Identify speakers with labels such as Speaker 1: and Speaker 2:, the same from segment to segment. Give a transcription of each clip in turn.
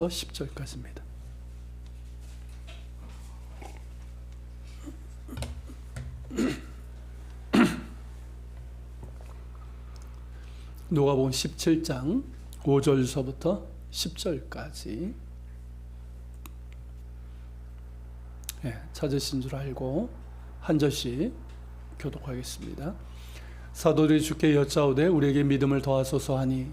Speaker 1: 10절까지입니다. 누가복음 17장 5절서부터 10절까지 찾으신 줄 알고 한 절씩 교독하겠습니다. 사도들이 주께 여짜오되 우리에게 믿음을 더하소서 하니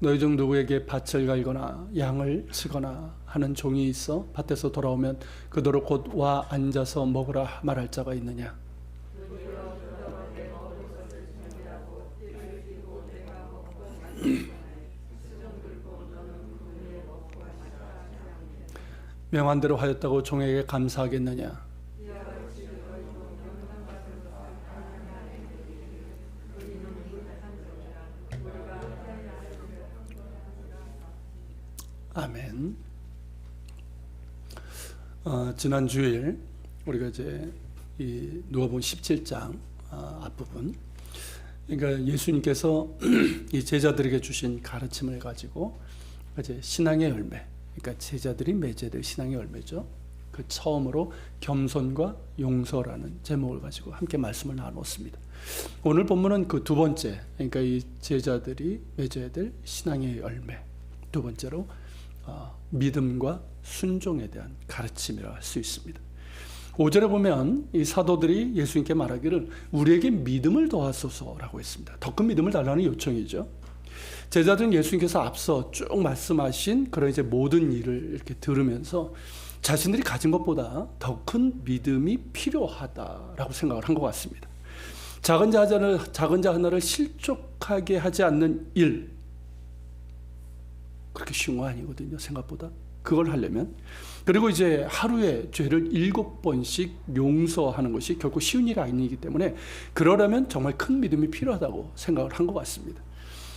Speaker 1: 너희 중 누구에게 밭을 갈거나 양을 치거나 하는 종이 있어 밭에서 돌아오면 그대로 곧 와 앉아서 먹으라 말할 자가 있느냐? 명한 대로 하였다고 종에게 감사하겠느냐? 아멘. 지난 주일 우리가 이제 이 누가복음 17장 앞부분, 그러니까 예수님께서 이 제자들에게 주신 가르침을 가지고 이제 신앙의 열매, 그러니까 제자들이 맺어야 신앙의 열매죠. 그 처음으로 겸손과 용서라는 제목을 가지고 함께 말씀을 나눴습니다. 오늘 본문은 그 두 번째, 그러니까 이 제자들이 맺어야 될 신앙의 열매, 두 번째로 믿음과 순종에 대한 가르침이라 할 수 있습니다. 5절에 보면 이 사도들이 예수님께 말하기를 우리에게 믿음을 더하소서라고 했습니다. 더 큰 믿음을 달라는 요청이죠. 제자들은 예수님께서 앞서 쭉 말씀하신 그런 이제 모든 일을 이렇게 들으면서 자신들이 가진 것보다 더 큰 믿음이 필요하다라고 생각을 한 것 같습니다. 작은 자 하나를 실족하게 하지 않는 일, 그렇게 쉬운 거 아니거든요, 생각보다. 그걸 하려면. 그리고 이제 하루에 죄를 7번씩 용서하는 것이 결코 쉬운 일이 아니기 때문에 그러려면 정말 큰 믿음이 필요하다고 생각을 한 것 같습니다.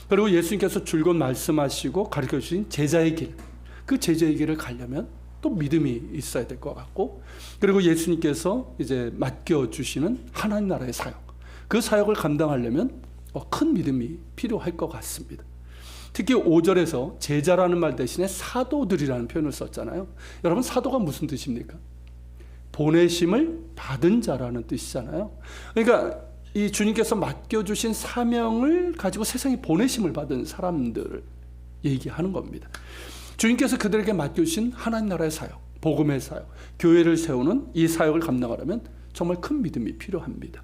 Speaker 1: 그리고 예수님께서 줄곧 말씀하시고 가르쳐 주신 제자의 길, 그 제자의 길을 가려면 또 믿음이 있어야 될 것 같고, 그리고 예수님께서 이제 맡겨주시는 하나님 나라의 사역, 그 사역을 감당하려면 큰 믿음이 필요할 것 같습니다. 특히 5절에서 제자라는 말 대신에 사도들이라는 표현을 썼잖아요. 여러분, 사도가 무슨 뜻입니까? 보내심을 받은 자라는 뜻이잖아요. 그러니까 이 주님께서 맡겨주신 사명을 가지고 세상에 보내심을 받은 사람들을 얘기하는 겁니다. 주님께서 그들에게 맡겨주신 하나님 나라의 사역, 복음의 사역, 교회를 세우는 이 사역을 감당하려면 정말 큰 믿음이 필요합니다.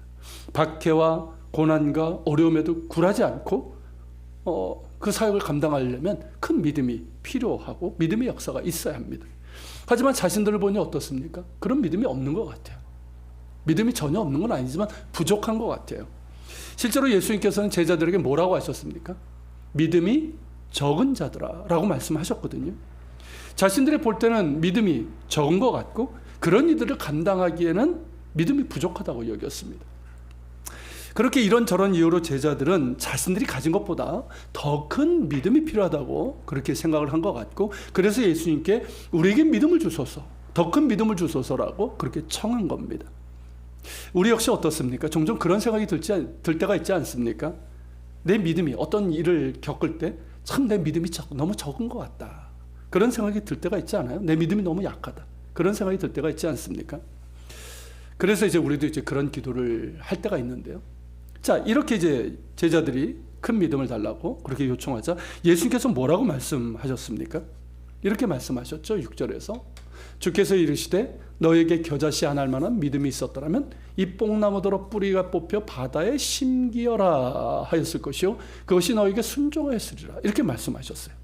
Speaker 1: 박해와 고난과 어려움에도 굴하지 않고 그 사역을 감당하려면 큰 믿음이 필요하고 믿음의 역사가 있어야 합니다. 하지만 자신들을 보니 어떻습니까? 그런 믿음이 없는 것 같아요. 믿음이 전혀 없는 건 아니지만 부족한 것 같아요. 실제로 예수님께서는 제자들에게 뭐라고 하셨습니까? 믿음이 적은 자들아 라고 말씀하셨거든요. 자신들이 볼 때는 믿음이 적은 것 같고 그런 이들을 감당하기에는 믿음이 부족하다고 여겼습니다. 그렇게 이런저런 이유로 제자들은 자신들이 가진 것보다 더 큰 믿음이 필요하다고 그렇게 생각을 한 것 같고, 그래서 예수님께 우리에게 믿음을 주소서, 더 큰 믿음을 주소서라고 그렇게 청한 겁니다. 우리 역시 어떻습니까? 종종 그런 생각이 들 때가 있지 않습니까? 내 믿음이 어떤 일을 겪을 때 참 내 믿음이 너무 적은 것 같다, 그런 생각이 들 때가 있지 않아요? 내 믿음이 너무 약하다, 그런 생각이 들 때가 있지 않습니까? 그래서 이제 우리도 이제 그런 기도를 할 때가 있는데요. 자, 이렇게 이제 제자들이 큰 믿음을 달라고 그렇게 요청하자 예수님께서 뭐라고 말씀하셨습니까? 이렇게 말씀하셨죠. 6절에서 주께서 이르시되 너에게 겨자씨 안 할 만한 믿음이 있었더라면 이 뽕나무더러 뿌리가 뽑혀 바다에 심기어라 하였을 것이요 그것이 너에게 순종하였으리라, 이렇게 말씀하셨어요.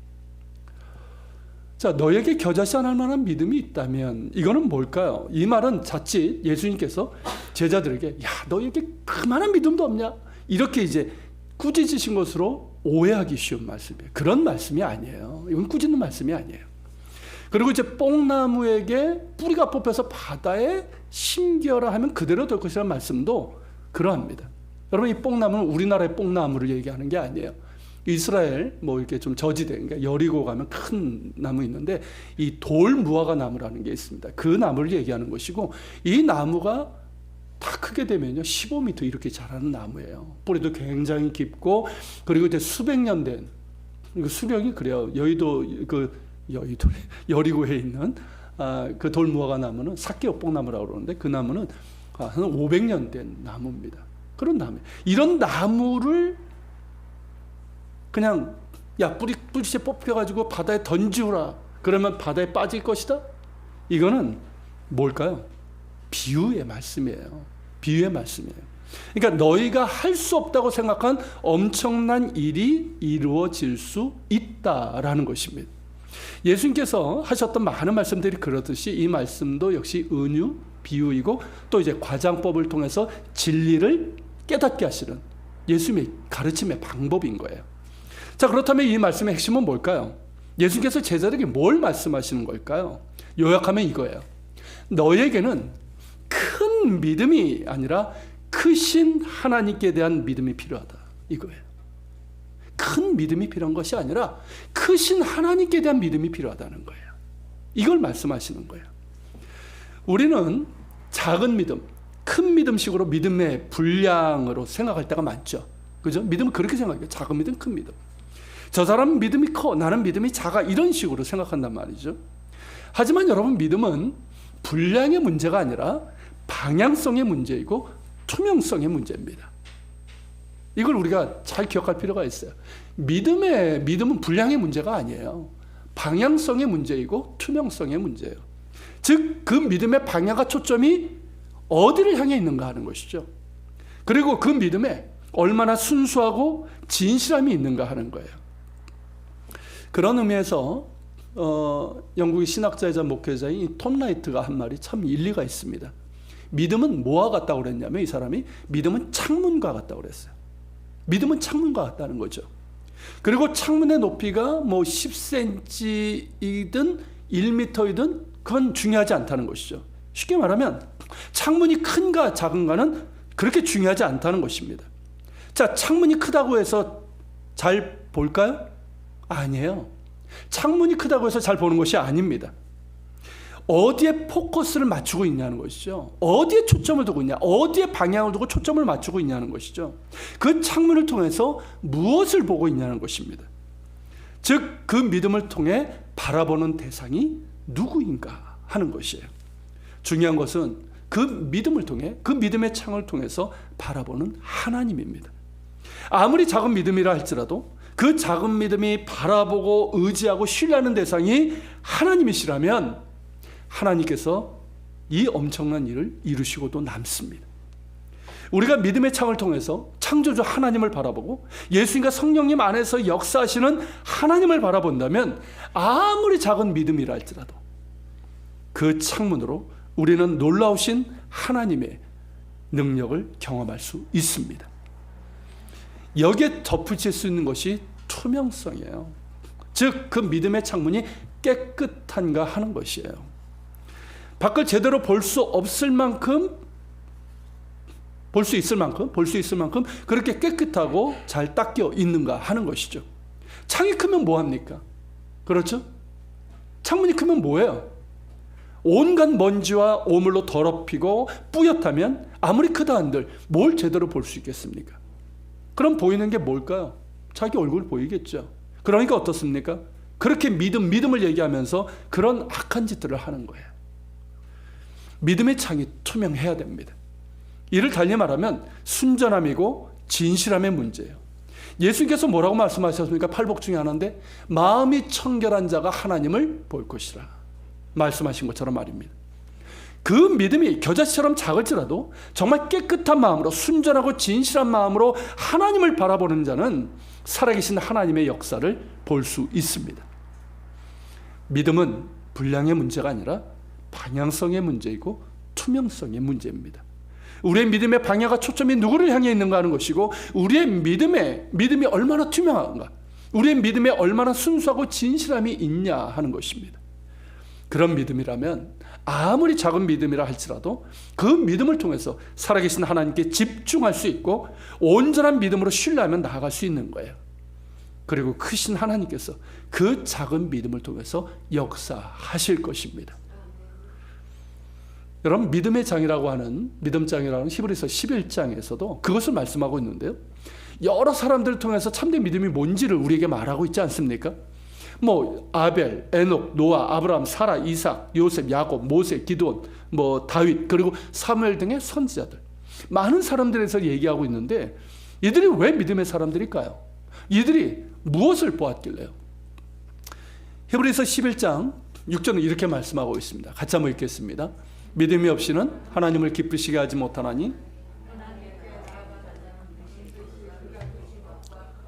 Speaker 1: 자, 너에게 겨자씨 안 할 만한 믿음이 있다면 이거는 뭘까요? 이 말은 자칫 예수님께서 제자들에게 야, 너에게 그만한 믿음도 없냐, 이렇게 이제 꾸짖으신 것으로 오해하기 쉬운 말씀이에요. 그런 말씀이 아니에요. 이건 꾸짖는 말씀이 아니에요. 그리고 이제 뽕나무에게 뿌리가 뽑혀서 바다에 심기어라 하면 그대로 될 것이라는 말씀도 그러합니다. 여러분, 이 뽕나무는 우리나라의 뽕나무를 얘기하는 게 아니에요. 이스라엘 뭐 이렇게 좀 저지대, 그러니까 여리고 가면 큰 나무 있는데 이 돌 무화과 나무라는 게 있습니다. 그 나무를 얘기하는 것이고, 이 나무가 다 크게 되면요 15m 이렇게 자라는 나무예요. 뿌리도 굉장히 깊고, 그리고 이제 수백 년 된, 수령이 그래요. 여리고에 있는 그 돌무화과 나무는 사케옥봉나무라고 그러는데, 그 나무는 한 500년 된 나무입니다. 그런 나무, 이런 나무를 그냥 야 뿌리채 뽑혀가지고 바다에 던지우라, 그러면 바다에 빠질 것이다. 이거는 뭘까요? 비유의 말씀이에요. 비유의 말씀이에요. 그러니까 너희가 할 수 없다고 생각한 엄청난 일이 이루어질 수 있다라는 것입니다. 예수님께서 하셨던 많은 말씀들이 그렇듯이 이 말씀도 역시 은유, 비유이고, 또 이제 과장법을 통해서 진리를 깨닫게 하시는 예수님의 가르침의 방법인 거예요. 자, 그렇다면 이 말씀의 핵심은 뭘까요? 예수님께서 제자들에게 뭘 말씀하시는 걸까요? 요약하면 이거예요. 너에게는 큰 믿음이 아니라 크신 하나님께 대한 믿음이 필요하다, 이거예요. 큰 믿음이 필요한 것이 아니라 크신 하나님께 대한 믿음이 필요하다는 거예요. 이걸 말씀하시는 거예요. 우리는 작은 믿음, 큰 믿음식으로 믿음의 분량으로 생각할 때가 많죠. 그죠? 믿음은 그렇게 생각해요. 작은 믿음, 큰 믿음. 저 사람은 믿음이 커, 나는 믿음이 작아, 이런 식으로 생각한단 말이죠. 하지만 여러분, 믿음은 분량의 문제가 아니라 방향성의 문제이고 투명성의 문제입니다. 이걸 우리가 잘 기억할 필요가 있어요. 믿음은 분량의 문제가 아니에요. 방향성의 문제이고 투명성의 문제예요. 즉, 그 믿음의 방향과 초점이 어디를 향해 있는가 하는 것이죠. 그리고 그 믿음에 얼마나 순수하고 진실함이 있는가 하는 거예요. 그런 의미에서 영국의 신학자이자 목회자인 톰 라이트가 한 말이 참 일리가 있습니다. 믿음은 뭐와 같다고 그랬냐면, 이 사람이 믿음은 창문과 같다고 그랬어요. 믿음은 창문과 같다는 거죠. 그리고 창문의 높이가 뭐 10cm이든 1m이든 그건 중요하지 않다는 것이죠. 쉽게 말하면 창문이 큰가 작은가는 그렇게 중요하지 않다는 것입니다. 자, 창문이 크다고 해서 잘 볼까요? 아니에요. 창문이 크다고 해서 잘 보는 것이 아닙니다. 어디에 포커스를 맞추고 있냐는 것이죠. 어디에 초점을 두고 있냐, 어디에 방향을 두고 초점을 맞추고 있냐는 것이죠. 그 창문을 통해서 무엇을 보고 있냐는 것입니다. 즉, 그 믿음을 통해 바라보는 대상이 누구인가 하는 것이에요. 중요한 것은 그 믿음을 통해, 그 믿음의 창을 통해서 바라보는 하나님입니다. 아무리 작은 믿음이라 할지라도 그 작은 믿음이 바라보고 의지하고 신뢰하는 대상이 하나님이시라면 하나님께서 이 엄청난 일을 이루시고도 남습니다. 우리가 믿음의 창을 통해서 창조주 하나님을 바라보고 예수님과 성령님 안에서 역사하시는 하나님을 바라본다면 아무리 작은 믿음이라 할지라도 그 창문으로 우리는 놀라우신 하나님의 능력을 경험할 수 있습니다. 여기에 덧붙일 수 있는 것이 투명성이에요. 즉, 그 믿음의 창문이 깨끗한가 하는 것이에요. 밖을 제대로 볼 수 없을 만큼, 볼 수 있을 만큼 그렇게 깨끗하고 잘 닦여 있는가 하는 것이죠. 창이 크면 뭐합니까? 그렇죠? 창문이 크면 뭐예요? 온갖 먼지와 오물로 더럽히고 뿌옇다면 아무리 크다 한들 뭘 제대로 볼 수 있겠습니까? 그럼 보이는 게 뭘까요? 자기 얼굴 보이겠죠. 그러니까 어떻습니까? 그렇게 믿음을 얘기하면서 그런 악한 짓들을 하는 거예요. 믿음의 창이 투명해야 됩니다. 이를 달리 말하면 순전함이고 진실함의 문제예요. 예수님께서 뭐라고 말씀하셨습니까? 팔복 중에 하나인데 마음이 청결한 자가 하나님을 볼 것이라 말씀하신 것처럼 말입니다. 그 믿음이 겨자씨처럼 작을지라도 정말 깨끗한 마음으로, 순전하고 진실한 마음으로 하나님을 바라보는 자는 살아계신 하나님의 역사를 볼 수 있습니다. 믿음은 분량의 문제가 아니라 방향성의 문제이고 투명성의 문제입니다. 우리의 믿음의 방향과 초점이 누구를 향해 있는가 하는 것이고, 우리의 믿음이 얼마나 투명한가, 우리의 믿음에 얼마나 순수하고 진실함이 있냐 하는 것입니다. 그런 믿음이라면 아무리 작은 믿음이라 할지라도 그 믿음을 통해서 살아계신 하나님께 집중할 수 있고 온전한 믿음으로 신뢰하며 나아갈 수 있는 거예요. 그리고 크신 하나님께서 그 작은 믿음을 통해서 역사하실 것입니다. 여러분, 믿음의 장이라고 하는 히브리서 11장에서도 그것을 말씀하고 있는데요. 여러 사람들을 통해서 참된 믿음이 뭔지를 우리에게 말하고 있지 않습니까? 아벨, 에녹, 노아, 아브라함, 사라, 이삭, 요셉, 야곱, 모세, 기드온, 다윗, 그리고 사무엘 등의 선지자들, 많은 사람들에서 얘기하고 있는데, 이들이 왜 믿음의 사람들일까요? 이들이 무엇을 보았길래요? 히브리서 11장 6절은 이렇게 말씀하고 있습니다. 같이 한번 읽겠습니다. 믿음이 없이는 하나님을 기쁘시게 하지 못하나니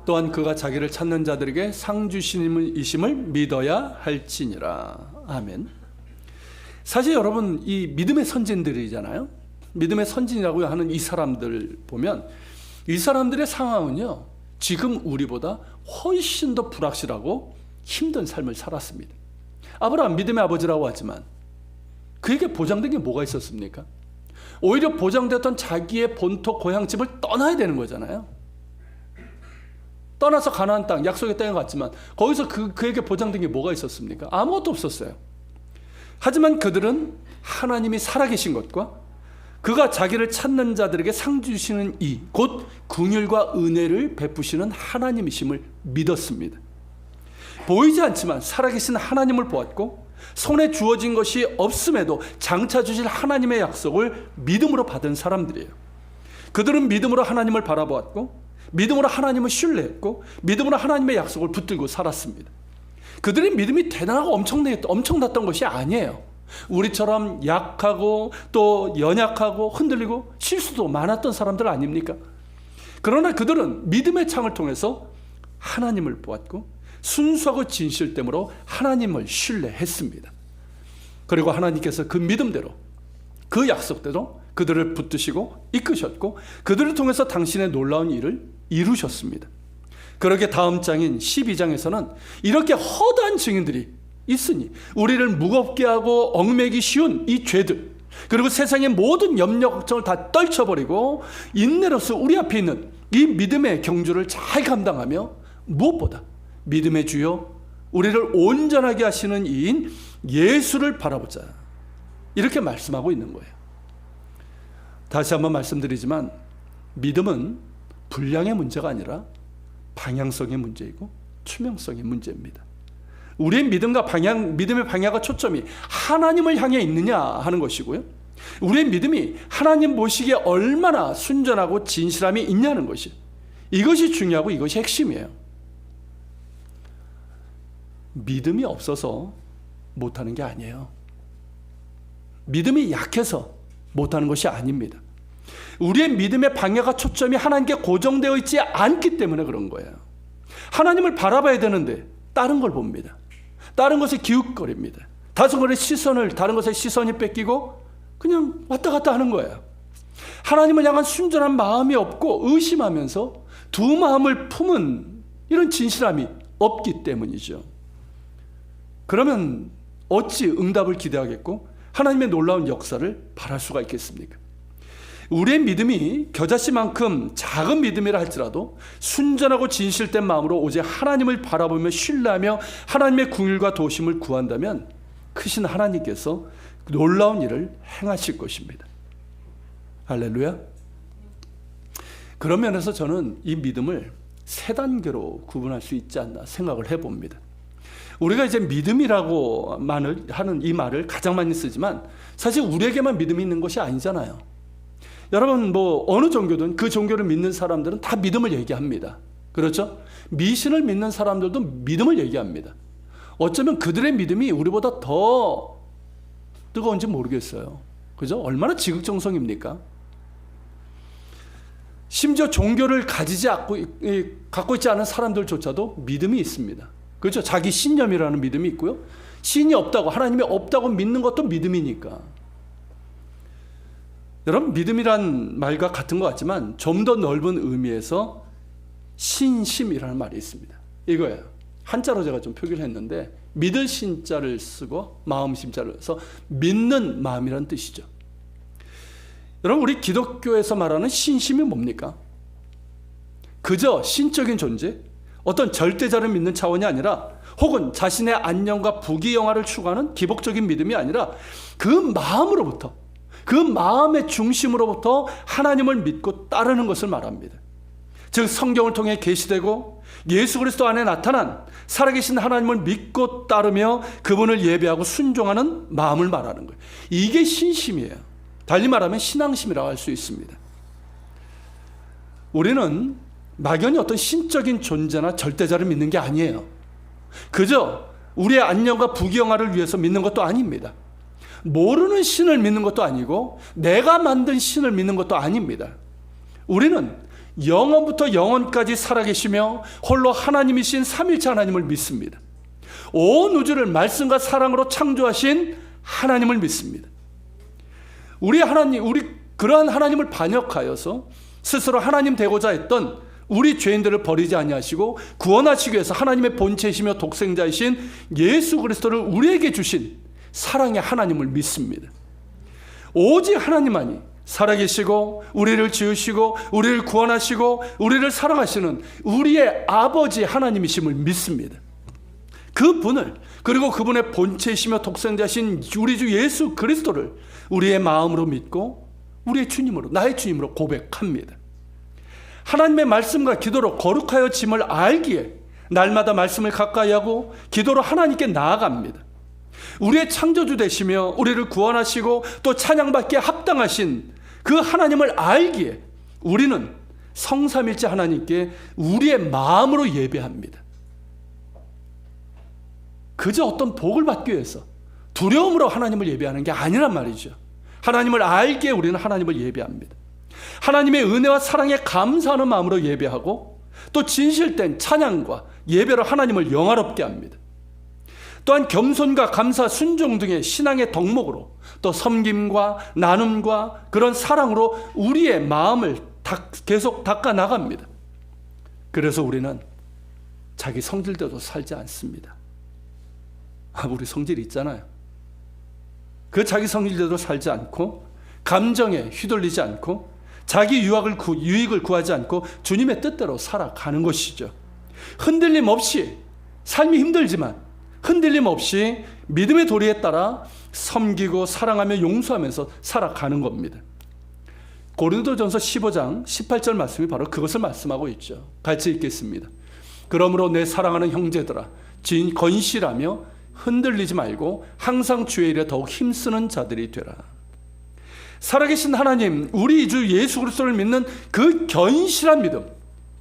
Speaker 1: 또한 그가 자기를 찾는 자들에게 상 주심을 믿어야 할지니라. 아멘. 사실 여러분, 이 믿음의 선진들이잖아요. 믿음의 선진이라고 하는 이 사람들 보면 이 사람들의 상황은요, 지금 우리보다 훨씬 더 불확실하고 힘든 삶을 살았습니다. 아브라함 믿음의 아버지라고 하지만 그에게 보장된 게 뭐가 있었습니까? 오히려 보장됐던 자기의 본토 고향집을 떠나야 되는 거잖아요. 떠나서 가나안 땅, 약속의 땅에 갔지만 거기서 그에게 보장된 게 뭐가 있었습니까? 아무것도 없었어요. 하지만 그들은 하나님이 살아계신 것과 그가 자기를 찾는 자들에게 상 주시는 이 곧 긍휼과 은혜를 베푸시는 하나님이심을 믿었습니다. 보이지 않지만 살아계신 하나님을 보았고 손에 주어진 것이 없음에도 장차 주실 하나님의 약속을 믿음으로 받은 사람들이에요. 그들은 믿음으로 하나님을 바라보았고 믿음으로 하나님을 신뢰했고 믿음으로 하나님의 약속을 붙들고 살았습니다. 그들의 믿음이 대단하고 엄청났던 것이 아니에요. 우리처럼 약하고 또 연약하고 흔들리고 실수도 많았던 사람들 아닙니까? 그러나 그들은 믿음의 창을 통해서 하나님을 보았고 순수하고 진실됨으로 하나님을 신뢰했습니다. 그리고 하나님께서 그 믿음대로 그 약속대로 그들을 붙드시고 이끄셨고 그들을 통해서 당신의 놀라운 일을 이루셨습니다. 그러게 다음 장인 12장에서는 이렇게 허다한 증인들이 있으니 우리를 무겁게 하고 얽매기 쉬운 이 죄들, 그리고 세상의 모든 염려 걱정을 다 떨쳐버리고 인내로서 우리 앞에 있는 이 믿음의 경주를 잘 감당하며 무엇보다 믿음의 주여 우리를 온전하게 하시는 이인 예수를 바라보자, 이렇게 말씀하고 있는 거예요. 다시 한번 말씀드리지만 믿음은 분량의 문제가 아니라 방향성의 문제이고 투명성의 문제입니다. 우리의 믿음과 믿음의 방향과 초점이 하나님을 향해 있느냐 하는 것이고요, 우리의 믿음이 하나님 보시기에 얼마나 순전하고 진실함이 있냐는 것이, 이것이 중요하고 이것이 핵심이에요. 믿음이 없어서 못하는 게 아니에요. 믿음이 약해서 못하는 것이 아닙니다. 우리의 믿음의 방향과 초점이 하나님께 고정되어 있지 않기 때문에 그런 거예요. 하나님을 바라봐야 되는데 다른 걸 봅니다. 다른 것에 기웃거립니다. 다른 것에 시선이 뺏기고 그냥 왔다 갔다 하는 거예요. 하나님을 향한 순전한 마음이 없고 의심하면서 두 마음을 품은 이런 진실함이 없기 때문이죠. 그러면 어찌 응답을 기대하겠고 하나님의 놀라운 역사를 바랄 수가 있겠습니까? 우리의 믿음이 겨자씨만큼 작은 믿음이라 할지라도 순전하고 진실된 마음으로 오직 하나님을 바라보며 신뢰하며 하나님의 긍휼과 도심을 구한다면 크신 하나님께서 놀라운 일을 행하실 것입니다. 할렐루야. 그런 면에서 저는 이 믿음을 세 단계로 구분할 수 있지 않나 생각을 해봅니다. 우리가 이제 믿음이라고 하는 이 말을 가장 많이 쓰지만 사실 우리에게만 믿음이 있는 것이 아니잖아요. 여러분, 어느 종교든 그 종교를 믿는 사람들은 다 믿음을 얘기합니다. 그렇죠? 미신을 믿는 사람들도 믿음을 얘기합니다. 어쩌면 그들의 믿음이 우리보다 더 뜨거운지 모르겠어요. 그죠? 얼마나 지극정성입니까? 심지어 종교를 갖고 있지 않은 사람들조차도 믿음이 있습니다. 그렇죠? 자기 신념이라는 믿음이 있고요. 신이 없다고, 하나님이 없다고 믿는 것도 믿음이니까. 여러분, 믿음이란 말과 같은 것 같지만 좀 더 넓은 의미에서 신심이라는 말이 있습니다. 이거예요. 한자로 제가 좀 표기를 했는데 믿을 신자를 쓰고 마음 심자를 써서 믿는 마음이라는 뜻이죠. 여러분, 우리 기독교에서 말하는 신심이 뭡니까? 그저 신적인 존재, 어떤 절대자를 믿는 차원이 아니라 혹은 자신의 안녕과 부귀영화를 추구하는 기복적인 믿음이 아니라 그 마음으로부터, 그 마음의 중심으로부터 하나님을 믿고 따르는 것을 말합니다. 즉 성경을 통해 계시되고 예수 그리스도 안에 나타난 살아계신 하나님을 믿고 따르며 그분을 예배하고 순종하는 마음을 말하는 거예요. 이게 신심이에요. 달리 말하면 신앙심이라고 할 수 있습니다. 우리는 막연히 어떤 신적인 존재나 절대자를 믿는 게 아니에요. 그저 우리의 안녕과 부귀영화를 위해서 믿는 것도 아닙니다. 모르는 신을 믿는 것도 아니고 내가 만든 신을 믿는 것도 아닙니다. 우리는 영원부터 영원까지 살아계시며 홀로 하나님이신 삼일체 하나님을 믿습니다. 온 우주를 말씀과 사랑으로 창조하신 하나님을 믿습니다. 우리 그러한 하나님을 반역하여서 스스로 하나님 되고자 했던 우리 죄인들을 버리지 아니하시고 구원하시기 위해서 하나님의 본체이시며 독생자이신 예수 그리스도를 우리에게 주신 사랑의 하나님을 믿습니다. 오직 하나님만이 살아계시고 우리를 지으시고 우리를 구원하시고 우리를 사랑하시는 우리의 아버지 하나님이심을 믿습니다. 그분을, 그리고 그분의 본체이시며 독생자신 우리 주 예수 그리스도를 우리의 마음으로 믿고 우리의 주님으로, 나의 주님으로 고백합니다. 하나님의 말씀과 기도로 거룩하여 짐을 알기에 날마다 말씀을 가까이 하고 기도로 하나님께 나아갑니다. 우리의 창조주 되시며 우리를 구원하시고 또 찬양받기에 합당하신 그 하나님을 알기에 우리는 성삼일째 하나님께 우리의 마음으로 예배합니다. 그저 어떤 복을 받기 위해서 두려움으로 하나님을 예배하는 게 아니란 말이죠. 하나님을 알기에 우리는 하나님을 예배합니다. 하나님의 은혜와 사랑에 감사하는 마음으로 예배하고 또 진실된 찬양과 예배로 하나님을 영화롭게 합니다. 또한 겸손과 감사, 순종 등의 신앙의 덕목으로 또 섬김과 나눔과 그런 사랑으로 우리의 마음을 계속 닦아 나갑니다. 그래서 우리는 자기 성질대로 살지 않습니다. 우리 성질이 있잖아요. 그 자기 성질대로 살지 않고 감정에 휘둘리지 않고 자기 유익을 구하지 않고 주님의 뜻대로 살아가는 것이죠. 흔들림 없이, 삶이 힘들지만 흔들림 없이 믿음의 도리에 따라 섬기고 사랑하며 용서하면서 살아가는 겁니다. 고린도전서 15장 18절 말씀이 바로 그것을 말씀하고 있죠. 같이 읽겠습니다. 그러므로 내 사랑하는 형제들아 건실하며 흔들리지 말고 항상 주의 일에 더욱 힘쓰는 자들이 되라. 살아계신 하나님, 우리 주 예수 그리스도를 믿는 그 견실한 믿음,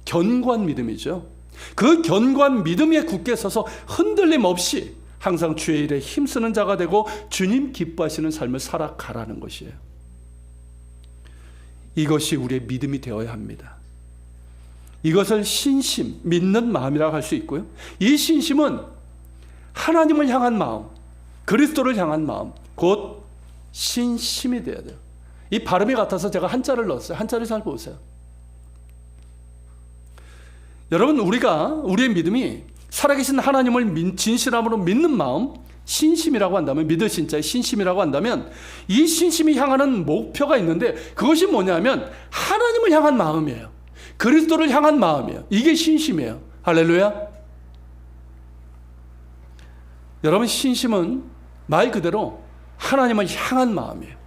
Speaker 1: 견고한 믿음이죠. 그 견고한 믿음 위에 굳게 서서 흔들림 없이 항상 주의 일에 힘쓰는 자가 되고 주님 기뻐하시는 삶을 살아가라는 것이에요. 이것이 우리의 믿음이 되어야 합니다. 이것을 신심, 믿는 마음이라고 할 수 있고요. 이 신심은 하나님을 향한 마음, 그리스도를 향한 마음, 곧 신심이 되어야 돼요. 이 발음이 같아서 제가 한자를 넣었어요. 한자를 잘 보세요. 여러분, 우리의 믿음이 살아계신 하나님을 진실함으로 믿는 마음, 신심이라고 한다면, 믿으신 자의 신심이라고 한다면, 이 신심이 향하는 목표가 있는데 그것이 뭐냐면 하나님을 향한 마음이에요. 그리스도를 향한 마음이에요. 이게 신심이에요. 할렐루야. 여러분, 신심은 말 그대로 하나님을 향한 마음이에요.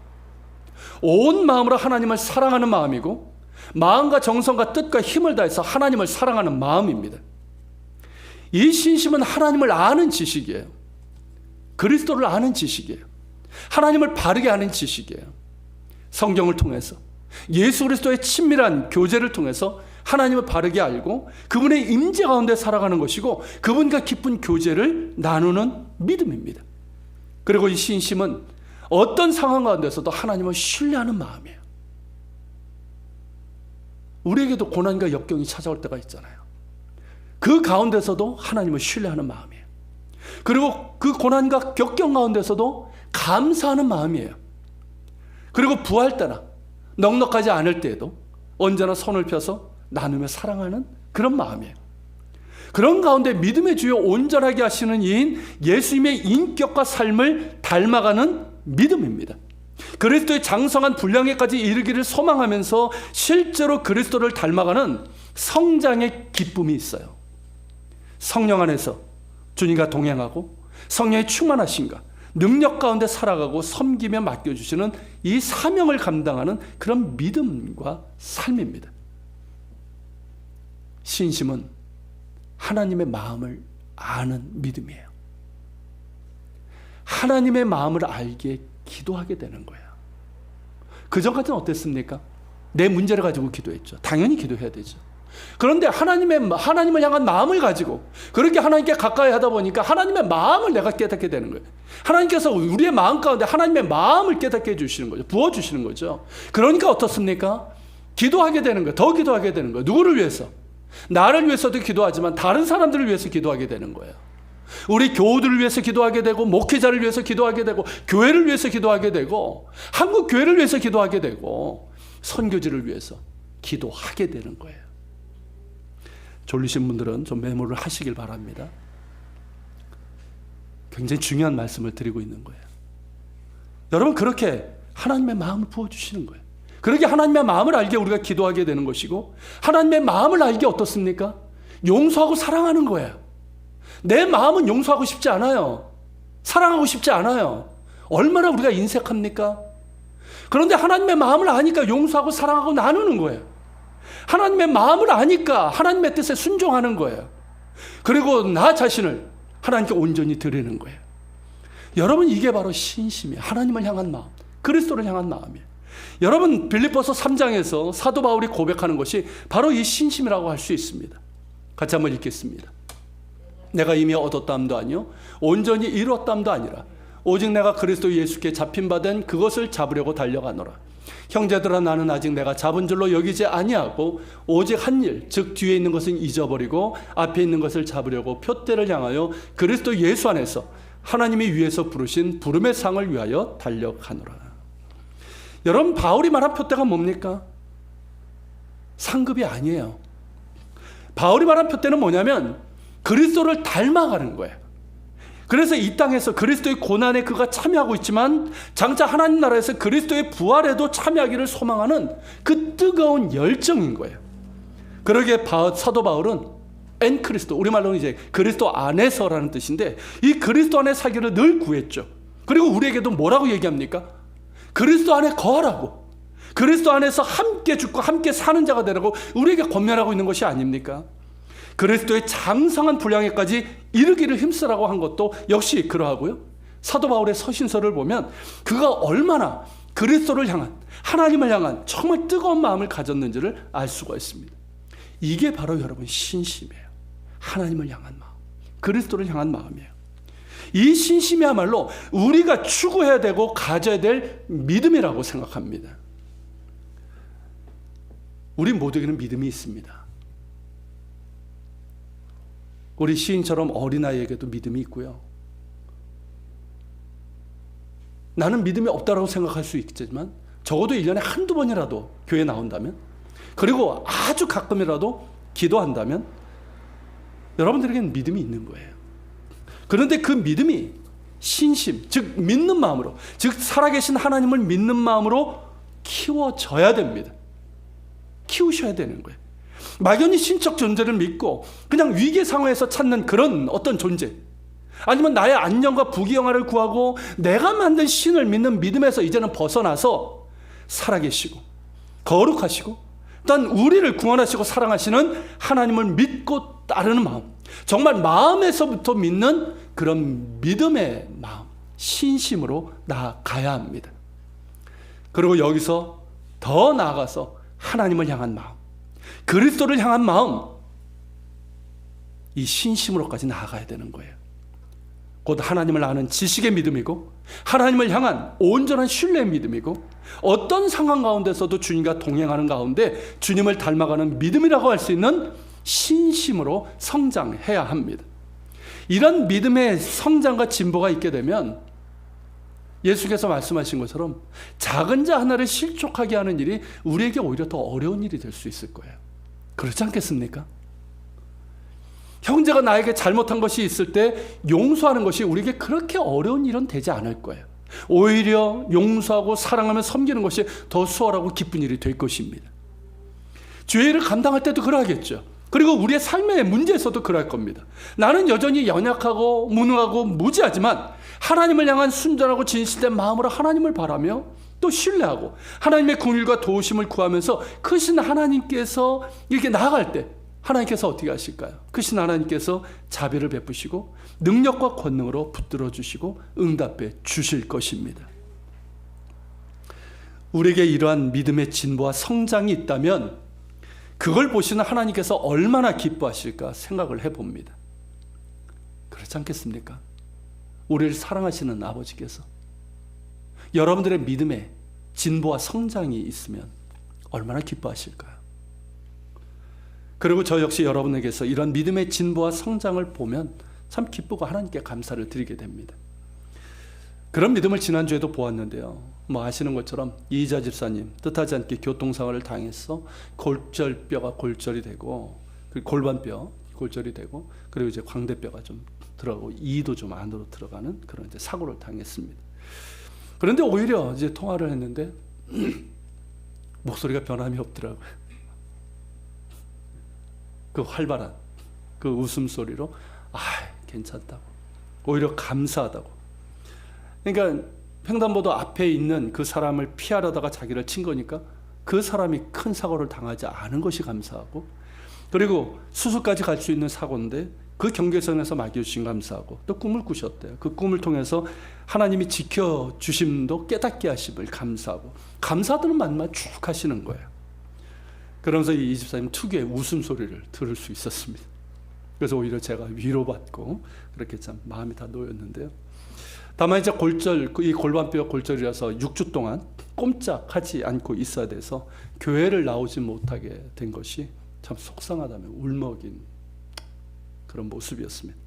Speaker 1: 온 마음으로 하나님을 사랑하는 마음이고 마음과 정성과 뜻과 힘을 다해서 하나님을 사랑하는 마음입니다. 이 신심은 하나님을 아는 지식이에요. 그리스도를 아는 지식이에요. 하나님을 바르게 아는 지식이에요. 성경을 통해서 예수 그리스도의 친밀한 교제를 통해서 하나님을 바르게 알고 그분의 임재 가운데 살아가는 것이고 그분과 깊은 교제를 나누는 믿음입니다. 그리고 이 신심은 어떤 상황 가운데서도 하나님을 신뢰하는 마음이에요. 우리에게도 고난과 역경이 찾아올 때가 있잖아요. 그 가운데서도 하나님을 신뢰하는 마음이에요. 그리고 그 고난과 역경 가운데서도 감사하는 마음이에요. 그리고 부할 때나 넉넉하지 않을 때에도 언제나 손을 펴서 나누며 사랑하는 그런 마음이에요. 그런 가운데 믿음의 주요 온전하게 하시는 이인 예수님의 인격과 삶을 닮아가는 믿음입니다. 그리스도의 장성한 분량에까지 이르기를 소망하면서 실제로 그리스도를 닮아가는 성장의 기쁨이 있어요. 성령 안에서 주님과 동행하고 성령의 충만하신가 능력 가운데 살아가고 섬기며 맡겨주시는 이 사명을 감당하는 그런 믿음과 삶입니다. 신심은 하나님의 마음을 아는 믿음이에요. 하나님의 마음을 알기에 기도하게 되는 거예요. 그전까지는 어땠습니까? 내 문제를 가지고 기도했죠. 당연히 기도해야 되죠. 그런데 하나님을 향한 마음을 가지고 그렇게 하나님께 가까이 하다 보니까 하나님의 마음을 내가 깨닫게 되는 거예요. 하나님께서 우리의 마음 가운데 하나님의 마음을 깨닫게 해주시는 거죠. 부어주시는 거죠. 그러니까 어떻습니까? 기도하게 되는 거예요. 더 기도하게 되는 거예요. 누구를 위해서? 나를 위해서도 기도하지만 다른 사람들을 위해서 기도하게 되는 거예요. 우리 교우들을 위해서 기도하게 되고 목회자를 위해서 기도하게 되고 교회를 위해서 기도하게 되고 한국 교회를 위해서 기도하게 되고 선교지를 위해서 기도하게 되는 거예요. 졸리신 분들은 좀 메모를 하시길 바랍니다. 굉장히 중요한 말씀을 드리고 있는 거예요. 여러분 그렇게 하나님의 마음을 부어주시는 거예요. 그렇게 하나님의 마음을 알게 우리가 기도하게 되는 것이고 하나님의 마음을 알게 어떻습니까? 용서하고 사랑하는 거예요. 내 마음은 용서하고 싶지 않아요. 사랑하고 싶지 않아요. 얼마나 우리가 인색합니까? 그런데 하나님의 마음을 아니까 용서하고 사랑하고 나누는 거예요. 하나님의 마음을 아니까 하나님의 뜻에 순종하는 거예요. 그리고 나 자신을 하나님께 온전히 드리는 거예요. 여러분 이게 바로 신심이에요. 하나님을 향한 마음, 그리스도를 향한 마음이에요. 여러분 빌립보서 3장에서 사도 바울이 고백하는 것이 바로 이 신심이라고 할 수 있습니다. 같이 한번 읽겠습니다. 내가 이미 얻었담도 아니요 온전히 이뤘담도 아니라 오직 내가 그리스도 예수께 잡힌 바 된 그것을 잡으려고 달려가노라. 형제들아 나는 아직 내가 잡은 줄로 여기지 아니하고 오직 한 일 즉 뒤에 있는 것은 잊어버리고 앞에 있는 것을 잡으려고 표대를 향하여 그리스도 예수 안에서 하나님이 위에서 부르신 부름의 상을 위하여 달려가노라. 여러분 바울이 말한 표대가 뭡니까? 상급이 아니에요. 바울이 말한 표대는 뭐냐면 그리스도를 닮아가는 거예요. 그래서 이 땅에서 그리스도의 고난에 그가 참여하고 있지만 장차 하나님 나라에서 그리스도의 부활에도 참여하기를 소망하는 그 뜨거운 열정인 거예요. 그러기에 사도 바울은 엔 그리스도, 우리말로는 이제 그리스도 안에서라는 뜻인데 이 그리스도 안에 살기를 늘 구했죠. 그리고 우리에게도 뭐라고 얘기합니까? 그리스도 안에 거하라고, 그리스도 안에서 함께 죽고 함께 사는 자가 되라고 우리에게 권면하고 있는 것이 아닙니까? 그리스도의 장성한 분량에까지 이르기를 힘쓰라고 한 것도 역시 그러하고요. 사도 바울의 서신서를 보면 그가 얼마나 그리스도를 향한, 하나님을 향한 정말 뜨거운 마음을 가졌는지를 알 수가 있습니다. 이게 바로 여러분 신심이에요. 하나님을 향한 마음, 그리스도를 향한 마음이에요. 이 신심이야말로 우리가 추구해야 되고 가져야 될 믿음이라고 생각합니다. 우리 모두에게는 믿음이 있습니다. 우리 시인처럼 어린아이에게도 믿음이 있고요. 나는 믿음이 없다고 생각할 수 있지만 적어도 1년에 한두 번이라도 교회에 나온다면, 그리고 아주 가끔이라도 기도한다면 여러분들에게는 믿음이 있는 거예요. 그런데 그 믿음이 신심, 즉 믿는 마음으로, 즉 살아계신 하나님을 믿는 마음으로 키워져야 됩니다. 키우셔야 되는 거예요. 막연히 신적 존재를 믿고 그냥 위기 상황에서 찾는 그런 어떤 존재, 아니면 나의 안녕과 부귀영화를 구하고 내가 만든 신을 믿는 믿음에서 이제는 벗어나서 살아계시고 거룩하시고 또한 우리를 구원하시고 사랑하시는 하나님을 믿고 따르는 마음, 정말 마음에서부터 믿는 그런 믿음의 마음, 신심으로 나아가야 합니다. 그리고 여기서 더 나아가서 하나님을 향한 마음, 그리스도를 향한 마음, 이 신심으로까지 나아가야 되는 거예요. 곧 하나님을 아는 지식의 믿음이고 하나님을 향한 온전한 신뢰의 믿음이고 어떤 상황 가운데서도 주님과 동행하는 가운데 주님을 닮아가는 믿음이라고 할 수 있는 신심으로 성장해야 합니다. 이런 믿음의 성장과 진보가 있게 되면 예수께서 말씀하신 것처럼 작은 자 하나를 실족하게 하는 일이 우리에게 오히려 더 어려운 일이 될 수 있을 거예요. 그렇지 않겠습니까? 형제가 나에게 잘못한 것이 있을 때 용서하는 것이 우리에게 그렇게 어려운 일은 되지 않을 거예요. 오히려 용서하고 사랑하며 섬기는 것이 더 수월하고 기쁜 일이 될 것입니다. 죄를 감당할 때도 그러하겠죠. 그리고 우리의 삶의 문제에서도 그럴 겁니다. 나는 여전히 연약하고 무능하고 무지하지만 하나님을 향한 순전하고 진실된 마음으로 하나님을 바라며 또 신뢰하고 하나님의 긍휼과 도우심을 구하면서 크신 하나님께서 이렇게 나아갈 때 하나님께서 어떻게 하실까요? 크신 하나님께서 자비를 베푸시고 능력과 권능으로 붙들어 주시고 응답해 주실 것입니다. 우리에게 이러한 믿음의 진보와 성장이 있다면 그걸 보시는 하나님께서 얼마나 기뻐하실까 생각을 해봅니다. 그렇지 않겠습니까? 우리를 사랑하시는 아버지께서 여러분들의 믿음의 진보와 성장이 있으면 얼마나 기뻐하실까요? 그리고 저 역시 여러분에게서 이런 믿음의 진보와 성장을 보면 참 기쁘고 하나님께 감사를 드리게 됩니다. 그런 믿음을 지난주에도 보았는데요. 뭐 아시는 것처럼 이희자 집사님 뜻하지 않게 교통사고를 당해서 골절뼈가 골절이 되고 골반뼈 골절이 되고 그리고 이제 광대뼈가 좀 들어가고 이도 좀 안으로 들어가는 그런 이제 사고를 당했습니다. 그런데 오히려 이제 통화를 했는데 목소리가 변함이 없더라고요. 그 활발한 그 웃음소리로 괜찮다고 오히려 감사하다고. 그러니까 횡단보도 앞에 있는 그 사람을 피하려다가 자기를 친 거니까 그 사람이 큰 사고를 당하지 않은 것이 감사하고, 그리고 수술까지 갈 수 있는 사고인데 그 경계선에서 맡겨주신 감사하고, 또 꿈을 꾸셨대요. 그 꿈을 통해서 하나님이 지켜주심도 깨닫게 하심을 감사하고, 감사하다는 말만 쭉 하시는 거예요. 그러면서 이 집사님 특유의 웃음소리를 들을 수 있었습니다. 그래서 오히려 제가 위로받고 그렇게 참 마음이 다 놓였는데요. 다만 이제 이 골반뼈 골절이라서 6주 동안 꼼짝하지 않고 있어야 돼서 교회를 나오지 못하게 된 것이 참 속상하다며 울먹인 그런 모습이었습니다.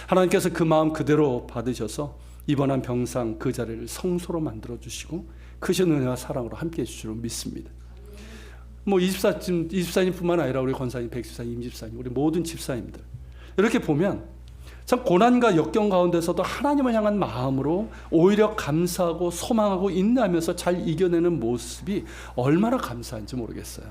Speaker 1: 하나님께서 그 마음 그대로 받으셔서 입원한 병상 그 자리를 성소로 만들어 주시고 크신 은혜와 사랑으로 함께해 주실 줄 믿습니다. 뭐 이 집사님뿐만 아니라 우리 권사님, 백 집사님, 임 집사님, 우리 모든 집사님들 이렇게 보면 참 고난과 역경 가운데서도 하나님을 향한 마음으로 오히려 감사하고 소망하고 인내하면서 잘 이겨내는 모습이 얼마나 감사한지 모르겠어요.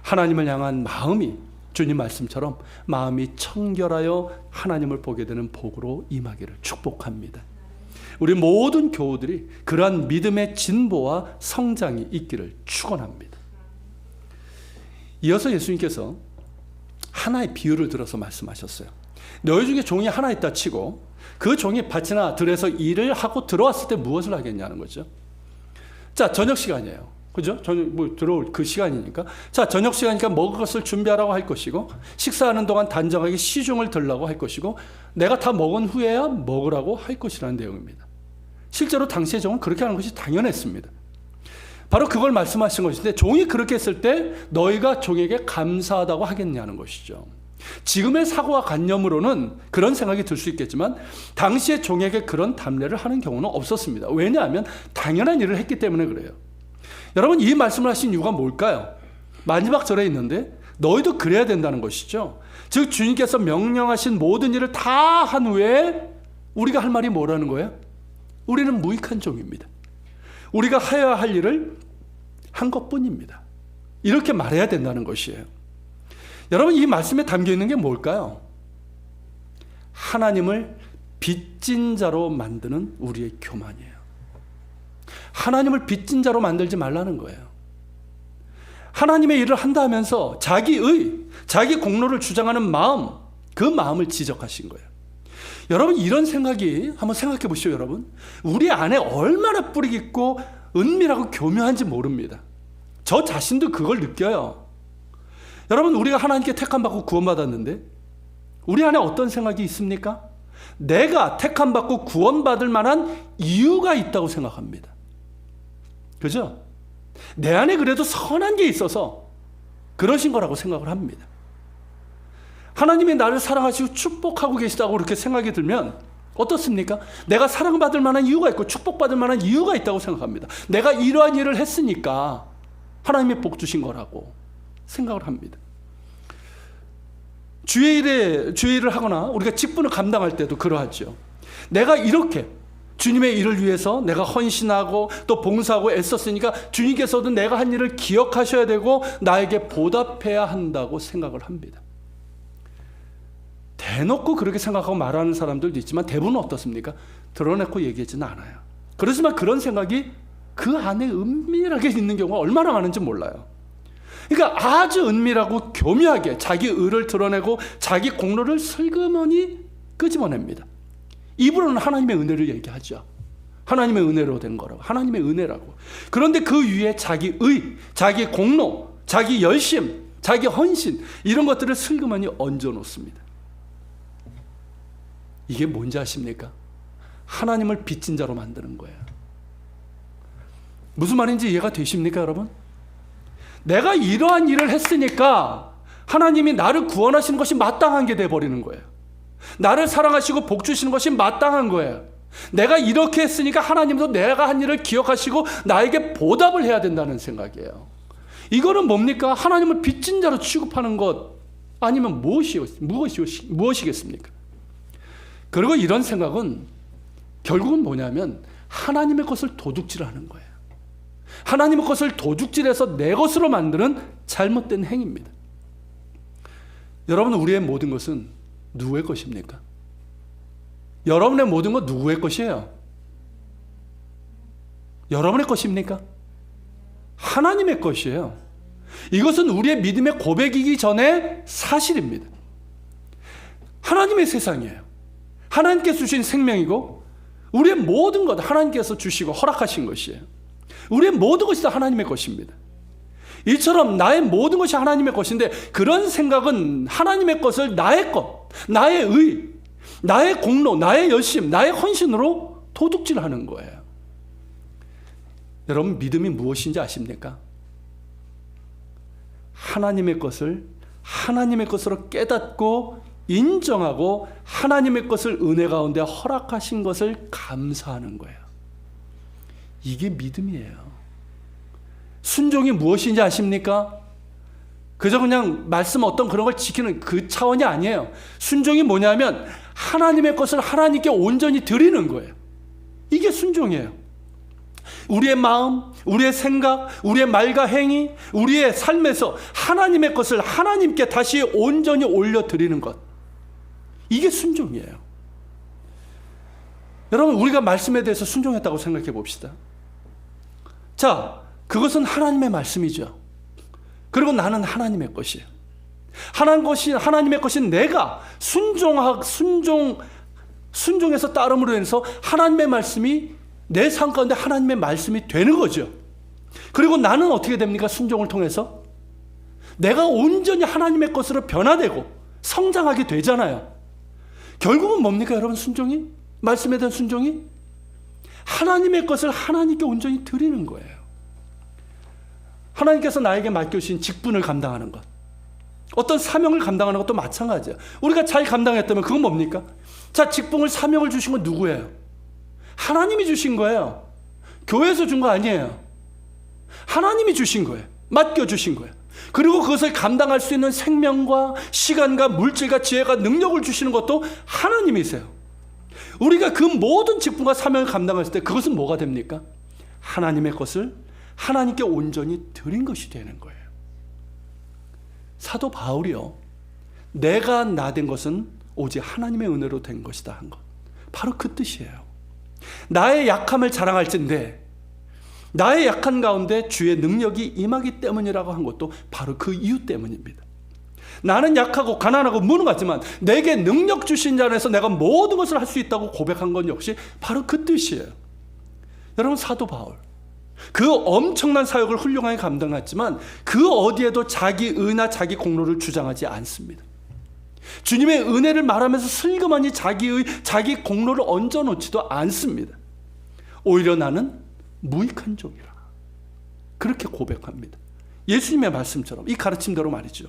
Speaker 1: 하나님을 향한 마음이 주님 말씀처럼 마음이 청결하여 하나님을 보게 되는 복으로 임하기를 축복합니다. 우리 모든 교우들이 그러한 믿음의 진보와 성장이 있기를 축원합니다. 이어서 예수님께서 하나의 비유를 들어서 말씀하셨어요. 너희 중에 종이 하나 있다 치고 그 종이 밭이나 들에서 일을 하고 들어왔을 때 무엇을 하겠냐는 거죠. 자, 저녁 시간이에요. 그죠? 저녁 들어올 그 시간이니까. 자, 저녁 시간이니까 먹을 것을 준비하라고 할 것이고, 식사하는 동안 단정하게 시중을 들라고 할 것이고, 내가 다 먹은 후에야 먹으라고 할 것이라는 내용입니다. 실제로 당시의 종은 그렇게 하는 것이 당연했습니다. 바로 그걸 말씀하신 것인데, 종이 그렇게 했을 때 너희가 종에게 감사하다고 하겠냐는 것이죠. 지금의 사고와 관념으로는 그런 생각이 들 수 있겠지만 당시의 종에게 그런 답례를 하는 경우는 없었습니다. 왜냐하면 당연한 일을 했기 때문에 그래요. 여러분, 이 말씀을 하신 이유가 뭘까요? 마지막 절에 있는데 너희도 그래야 된다는 것이죠. 즉 주님께서 명령하신 모든 일을 다 한 후에 우리가 할 말이 뭐라는 거예요? 우리는 무익한 종입니다. 우리가 해야 할 일을 한 것뿐입니다. 이렇게 말해야 된다는 것이에요. 여러분, 이 말씀에 담겨 있는 게 뭘까요? 하나님을 빚진 자로 만드는 우리의 교만이에요. 하나님을 빚진 자로 만들지 말라는 거예요. 하나님의 일을 한다 하면서 자기 공로를 주장하는 마음, 그 마음을 지적하신 거예요. 여러분, 이런 생각이 한번 생각해 보시죠. 여러분, 우리 안에 얼마나 뿌리 깊고 은밀하고 교묘한지 모릅니다. 저 자신도 그걸 느껴요. 여러분, 우리가 하나님께 택함받고 구원받았는데 우리 안에 어떤 생각이 있습니까? 내가 택함받고 구원받을 만한 이유가 있다고 생각합니다. 그죠? 내 안에 그래도 선한 게 있어서 그러신 거라고 생각을 합니다. 하나님이 나를 사랑하시고 축복하고 계시다고 그렇게 생각이 들면 어떻습니까? 내가 사랑받을 만한 이유가 있고 축복받을 만한 이유가 있다고 생각합니다. 내가 이러한 일을 했으니까 하나님이 복 주신 거라고 생각을 합니다. 주의 일을 하거나 우리가 직분을 감당할 때도 그러하죠. 내가 이렇게 주님의 일을 위해서 내가 헌신하고 또 봉사하고 애썼으니까 주님께서도 내가 한 일을 기억하셔야 되고 나에게 보답해야 한다고 생각을 합니다. 대놓고 그렇게 생각하고 말하는 사람들도 있지만 대부분은 어떻습니까? 드러내고 얘기하지는 않아요. 그렇지만 그런 생각이 그 안에 은밀하게 있는 경우가 얼마나 많은지 몰라요. 그러니까 아주 은밀하고 교묘하게 자기 의를 드러내고 자기 공로를 슬그머니 끄집어냅니다. 입으로는 하나님의 은혜를 얘기하죠. 하나님의 은혜로 된 거라고. 하나님의 은혜라고. 그런데 그 위에 자기 의, 자기 공로, 자기 열심, 자기 헌신 이런 것들을 슬그머니 얹어놓습니다. 이게 뭔지 아십니까? 하나님을 빚진 자로 만드는 거예요. 무슨 말인지 이해가 되십니까, 여러분? 내가 이러한 일을 했으니까 하나님이 나를 구원하시는 것이 마땅한 게 돼버리는 거예요. 나를 사랑하시고 복 주시는 것이 마땅한 거예요. 내가 이렇게 했으니까 하나님도 내가 한 일을 기억하시고 나에게 보답을 해야 된다는 생각이에요. 이거는 뭡니까? 하나님을 빚진 자로 취급하는 것 아니면 무엇이겠습니까? 그리고 이런 생각은 결국은 뭐냐면 하나님의 것을 도둑질하는 거예요. 하나님의 것을 도둑질해서 내 것으로 만드는 잘못된 행위입니다. 여러분, 우리의 모든 것은 누구의 것입니까? 여러분의 모든 것 누구의 것이에요? 여러분의 것입니까? 하나님의 것이에요. 이것은 우리의 믿음의 고백이기 전에 사실입니다. 하나님의 세상이에요. 하나님께서 주신 생명이고 우리의 모든 것 하나님께서 주시고 허락하신 것이에요. 우리의 모든 것이 다 하나님의 것입니다. 이처럼 나의 모든 것이 하나님의 것인데 그런 생각은 하나님의 것을 나의 것, 나의 의, 나의 공로, 나의 열심, 나의 헌신으로 도둑질하는 거예요. 여러분, 믿음이 무엇인지 아십니까? 하나님의 것을 하나님의 것으로 깨닫고 인정하고 하나님의 것을 은혜 가운데 허락하신 것을 감사하는 거예요. 이게 믿음이에요. 순종이 무엇인지 아십니까? 그저 그냥 말씀 어떤 그런 걸 지키는 그 차원이 아니에요. 순종이 뭐냐면 하나님의 것을 하나님께 온전히 드리는 거예요. 이게 순종이에요. 우리의 마음, 우리의 생각, 우리의 말과 행위, 우리의 삶에서 하나님의 것을 하나님께 다시 온전히 올려드리는 것. 이게 순종이에요. 여러분, 우리가 말씀에 대해서 순종했다고 생각해 봅시다. 자, 그것은 하나님의 말씀이죠. 그리고 나는 하나님의 것이에요. 하나님의 것인 내가 순종해서 따름으로 인해서 하나님의 말씀이 내 삶 가운데 하나님의 말씀이 되는 거죠. 그리고 나는 어떻게 됩니까? 순종을 통해서 내가 온전히 하나님의 것으로 변화되고 성장하게 되잖아요. 결국은 뭡니까, 여러분? 순종이? 말씀에 대한 순종이? 하나님의 것을 하나님께 온전히 드리는 거예요. 하나님께서 나에게 맡겨주신 직분을 감당하는 것, 어떤 사명을 감당하는 것도 마찬가지예요. 우리가 잘 감당했다면 그건 뭡니까? 자, 직분을, 사명을 주신 건 누구예요? 하나님이 주신 거예요. 교회에서 준 거 아니에요. 하나님이 주신 거예요. 맡겨주신 거예요. 그리고 그것을 감당할 수 있는 생명과 시간과 물질과 지혜가 능력을 주시는 것도 하나님이세요. 우리가 그 모든 직분과 사명을 감당했을 때 그것은 뭐가 됩니까? 하나님의 것을 하나님께 온전히 드린 것이 되는 거예요. 사도 바울이요, 내가 나 된 것은 오직 하나님의 은혜로 된 것이다 한 것, 바로 그 뜻이에요. 나의 약함을 자랑할진대 나의 약한 가운데 주의 능력이 임하기 때문이라고 한 것도 바로 그 이유 때문입니다. 나는 약하고 가난하고 무능하지만 내게 능력 주신 자 안에서 내가 모든 것을 할 수 있다고 고백한 건 역시 바로 그 뜻이에요. 여러분, 사도 바울 그 엄청난 사역을 훌륭하게 감당했지만 그 어디에도 자기 의나 자기 공로를 주장하지 않습니다. 주님의 은혜를 말하면서 슬그머니 자기 공로를 얹어놓지도 않습니다. 오히려 나는 무익한 종이라, 그렇게 고백합니다. 예수님의 말씀처럼, 이 가르침대로 말이죠.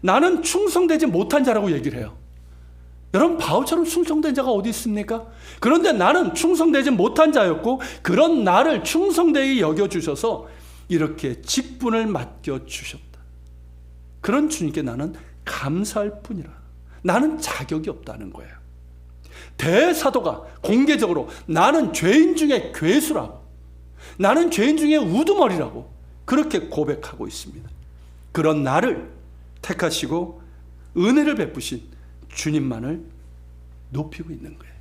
Speaker 1: 나는 충성되지 못한 자라고 얘기를 해요. 여러분, 바울처럼 충성된 자가 어디 있습니까? 그런데 나는 충성되지 못한 자였고 그런 나를 충성되게 여겨주셔서 이렇게 직분을 맡겨주셨다. 그런 주님께 나는 감사할 뿐이라. 나는 자격이 없다는 거예요. 대사도가 공개적으로 나는 죄인 중에 괴수라고, 나는 죄인 중에 우두머리라고 그렇게 고백하고 있습니다. 그런 나를 택하시고 은혜를 베푸신 주님만을 높이고 있는 거예요.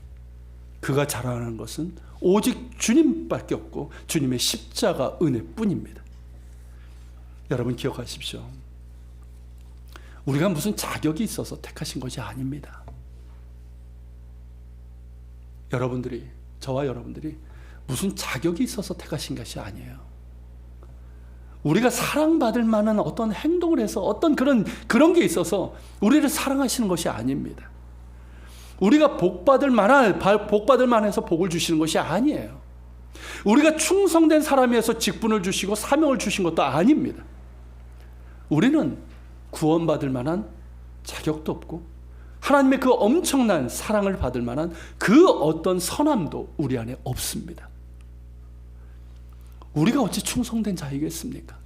Speaker 1: 그가 자랑하는 것은 오직 주님밖에 없고 주님의 십자가 은혜뿐입니다. 여러분 기억하십시오. 우리가 무슨 자격이 있어서 택하신 것이 아닙니다. 여러분들이, 저와 여러분들이 무슨 자격이 있어서 택하신 것이 아니에요. 우리가 사랑받을 만한 어떤 행동을 해서 어떤 그런 게 있어서 우리를 사랑하시는 것이 아닙니다. 우리가 복받을 만해서 복을 주시는 것이 아니에요. 우리가 충성된 사람이어서 직분을 주시고 사명을 주신 것도 아닙니다. 우리는 구원받을 만한 자격도 없고 하나님의 그 엄청난 사랑을 받을 만한 그 어떤 선함도 우리 안에 없습니다. 우리가 어찌 충성된 자이겠습니까?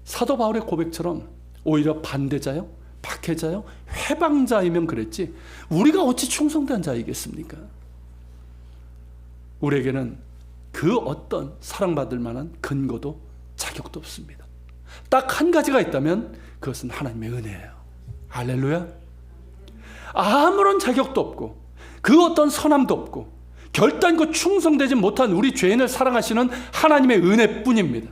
Speaker 1: 사도 바울의 고백처럼 오히려 반대자요, 박해자요, 회방자이면 그랬지 우리가 어찌 충성된 자이겠습니까? 우리에게는 그 어떤 사랑받을 만한 근거도 자격도 없습니다. 딱 한 가지가 있다면 그것은 하나님의 은혜예요. 할렐루야. 아무런 자격도 없고 그 어떤 선함도 없고 결단코 충성되지 못한 우리 죄인을 사랑하시는 하나님의 은혜뿐입니다.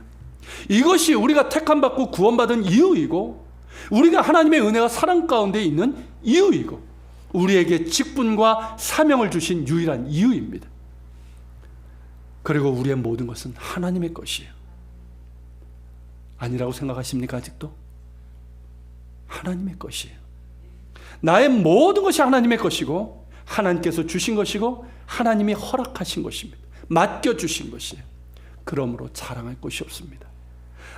Speaker 1: 이것이 우리가 택함받고 구원받은 이유이고 우리가 하나님의 은혜와 사랑 가운데 있는 이유이고 우리에게 직분과 사명을 주신 유일한 이유입니다. 그리고 우리의 모든 것은 하나님의 것이에요. 아니라고 생각하십니까? 아직도? 하나님의 것이에요. 나의 모든 것이 하나님의 것이고 하나님께서 주신 것이고 하나님이 허락하신 것입니다. 맡겨주신 것이에요. 그러므로 자랑할 것이 없습니다.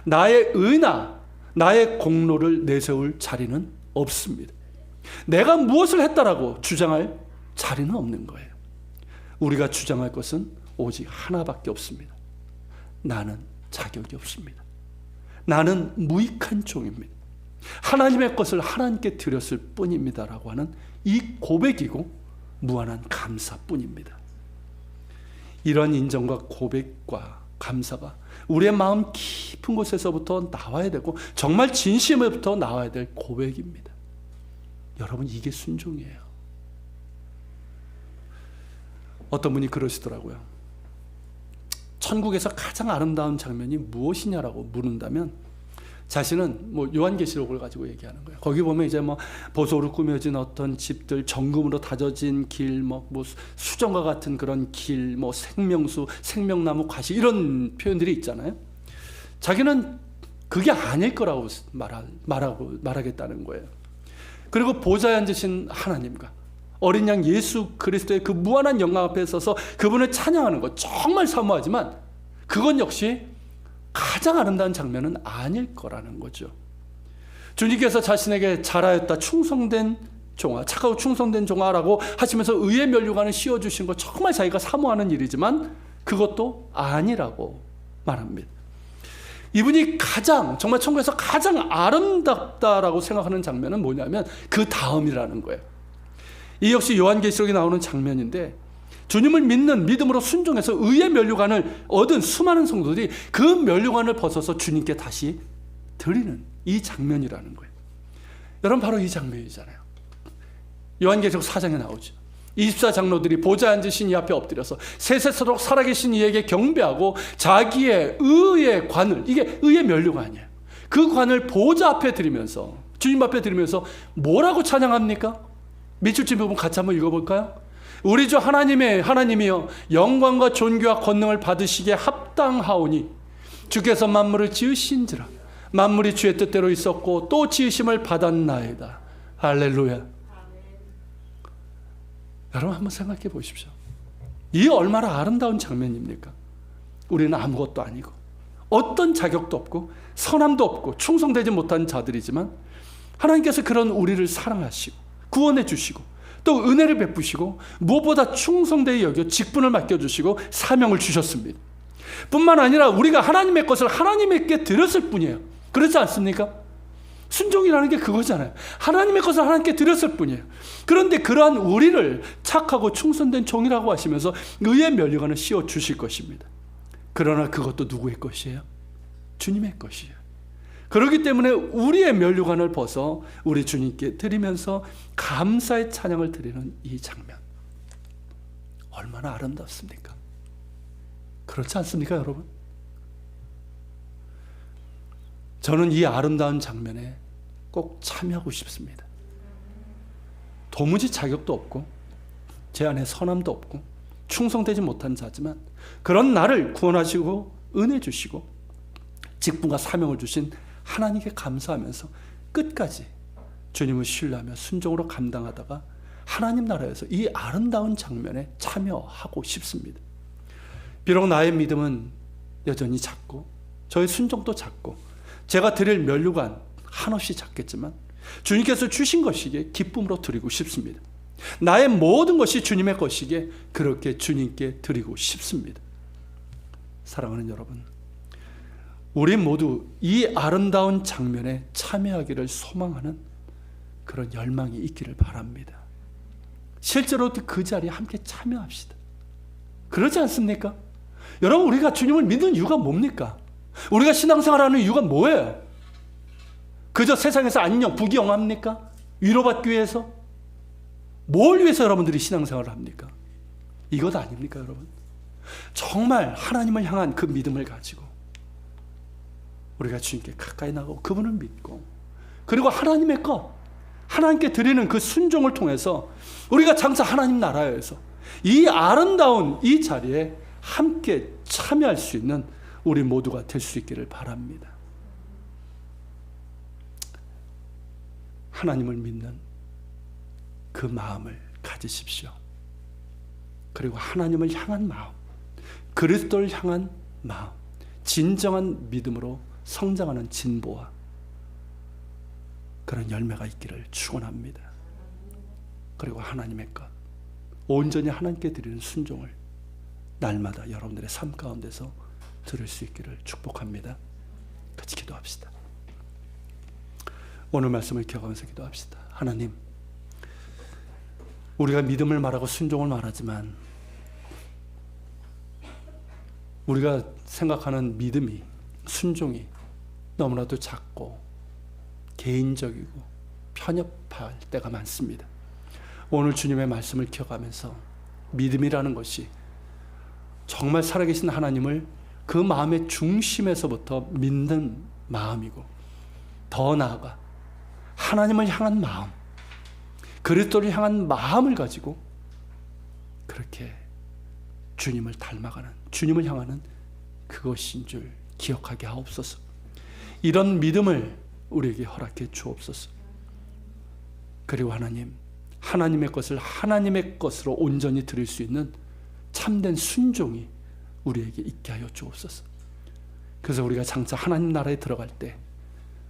Speaker 1: 나의 의나 나의 공로를 내세울 자리는 없습니다. 내가 무엇을 했다라고 주장할 자리는 없는 거예요. 우리가 주장할 것은 오직 하나밖에 없습니다. 나는 자격이 없습니다. 나는 무익한 종입니다. 하나님의 것을 하나님께 드렸을 뿐입니다라고 하는 이 고백이고 무한한 감사뿐입니다. 이런 인정과 고백과 감사가 우리의 마음 깊은 곳에서부터 나와야 되고 정말 진심으로부터 나와야 될 고백입니다. 여러분, 이게 순종이에요. 어떤 분이 그러시더라고요. 천국에서 가장 아름다운 장면이 무엇이냐라고 물은다면 자신은 요한계시록을 가지고 얘기하는 거예요. 거기 보면 이제 보석으로 꾸며진 어떤 집들, 정금으로 다져진 길, 수정과 같은 그런 길, 생명수, 생명나무, 과시 이런 표현들이 있잖아요. 자기는 그게 아닐 거라고 말하겠다는 거예요. 그리고 보좌에 앉으신 하나님과 어린 양 예수 그리스도의 그 무한한 영광 앞에 서서 그분을 찬양하는 것 정말 사모하지만 그건 역시 가장 아름다운 장면은 아닐 거라는 거죠. 주님께서 자신에게 잘하였다 충성된 종아, 착하고 충성된 종아라고 하시면서 의의 면류관을 씌워주신 것 정말 자기가 사모하는 일이지만 그것도 아니라고 말합니다. 이분이 정말 천국에서 가장 아름답다라고 생각하는 장면은 뭐냐면 그 다음이라는 거예요. 이 역시 요한계시록에 나오는 장면인데 주님을 믿는 믿음으로 순종해서 의의 면류관을 얻은 수많은 성도들이 그 면류관을 벗어서 주님께 다시 드리는 이 장면이라는 거예요. 여러분, 바로 이 장면이잖아요. 요한계시록 4장에 나오죠. 24장로들이 보좌에 앉으신 이 앞에 엎드려서 세세토록 살아계신 이에게 경배하고 자기의 의의 관을, 이게 의의 면류관이에요. 그 관을 보좌 앞에 드리면서, 주님 앞에 드리면서 뭐라고 찬양합니까? 밑줄 부분 같이 한번 읽어볼까요? 우리 주 하나님이여 영광과 존귀와 권능을 받으시기에 합당하오니 주께서 만물을 지으신지라 만물이 주의 뜻대로 있었고 또 지으심을 받았나이다. 할렐루야. 여러분, 한번 생각해 보십시오. 이 얼마나 아름다운 장면입니까? 우리는 아무것도 아니고 어떤 자격도 없고 선함도 없고 충성되지 못한 자들이지만 하나님께서 그런 우리를 사랑하시고 구원해 주시고 또 은혜를 베푸시고 무엇보다 충성되게 여겨 직분을 맡겨주시고 사명을 주셨습니다. 뿐만 아니라 우리가 하나님의 것을 하나님께 드렸을 뿐이에요. 그렇지 않습니까? 순종이라는 게 그거잖아요. 하나님의 것을 하나님께 드렸을 뿐이에요. 그런데 그러한 우리를 착하고 충성된 종이라고 하시면서 의의 면류관을 씌워주실 것입니다. 그러나 그것도 누구의 것이에요? 주님의 것이에요. 그렇기 때문에 우리의 면류관을 벗어 우리 주님께 드리면서 감사의 찬양을 드리는 이 장면, 얼마나 아름답습니까? 그렇지 않습니까, 여러분? 저는 이 아름다운 장면에 꼭 참여하고 싶습니다. 도무지 자격도 없고 제 안에 선함도 없고 충성되지 못한 자지만, 그런 나를 구원하시고 은혜 주시고 직분과 사명을 주신 하나님께 감사하면서 끝까지 주님을 신뢰하며 순종으로 감당하다가 하나님 나라에서 이 아름다운 장면에 참여하고 싶습니다. 비록 나의 믿음은 여전히 작고 저의 순종도 작고 제가 드릴 면류관 한없이 작겠지만 주님께서 주신 것이기에 기쁨으로 드리고 싶습니다. 나의 모든 것이 주님의 것이기에 그렇게 주님께 드리고 싶습니다. 사랑하는 여러분, 우리 모두 이 아름다운 장면에 참여하기를 소망하는 그런 열망이 있기를 바랍니다. 실제로 그 자리에 함께 참여합시다. 그러지 않습니까? 여러분, 우리가 주님을 믿는 이유가 뭡니까? 우리가 신앙생활하는 이유가 뭐예요? 그저 세상에서 안녕, 부귀영화합니까? 위로받기 위해서? 뭘 위해서 여러분들이 신앙생활을 합니까? 이것 아닙니까, 여러분? 정말 하나님을 향한 그 믿음을 가지고 우리가 주님께 가까이 나가고 그분을 믿고, 그리고 하나님의 것, 하나님께 드리는 그 순종을 통해서 우리가 장차 하나님 나라에서 이 아름다운 이 자리에 함께 참여할 수 있는 우리 모두가 될 수 있기를 바랍니다. 하나님을 믿는 그 마음을 가지십시오. 그리고 하나님을 향한 마음, 그리스도를 향한 마음, 진정한 믿음으로 성장하는 진보와 그런 열매가 있기를 축원합니다. 그리고 하나님의 것, 온전히 하나님께 드리는 순종을 날마다 여러분들의 삶 가운데서 들을 수 있기를 축복합니다. 같이 기도합시다. 오늘 말씀을 기억하면서 기도합시다. 하나님, 우리가 믿음을 말하고 순종을 말하지만 우리가 생각하는 믿음이, 순종이 너무나도 작고 개인적이고 편협할 때가 많습니다. 오늘 주님의 말씀을 기억하면서 믿음이라는 것이 정말 살아계신 하나님을 그 마음의 중심에서부터 믿는 마음이고, 더 나아가 하나님을 향한 마음, 그리스도를 향한 마음을 가지고 그렇게 주님을 닮아가는, 주님을 향하는 그것인 줄 기억하게 하옵소서. 이런 믿음을 우리에게 허락해 주옵소서. 그리고 하나님, 하나님의 것을 하나님의 것으로 온전히 드릴 수 있는 참된 순종이 우리에게 있게 하여 주옵소서. 그래서 우리가 장차 하나님 나라에 들어갈 때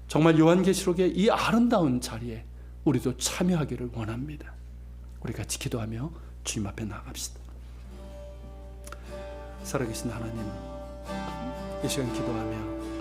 Speaker 1: 정말 요한계시록의 이 아름다운 자리에 우리도 참여하기를 원합니다. 우리 같이 기도하며 주님 앞에 나아갑시다. 살아계신 하나님, 이 시간 기도하며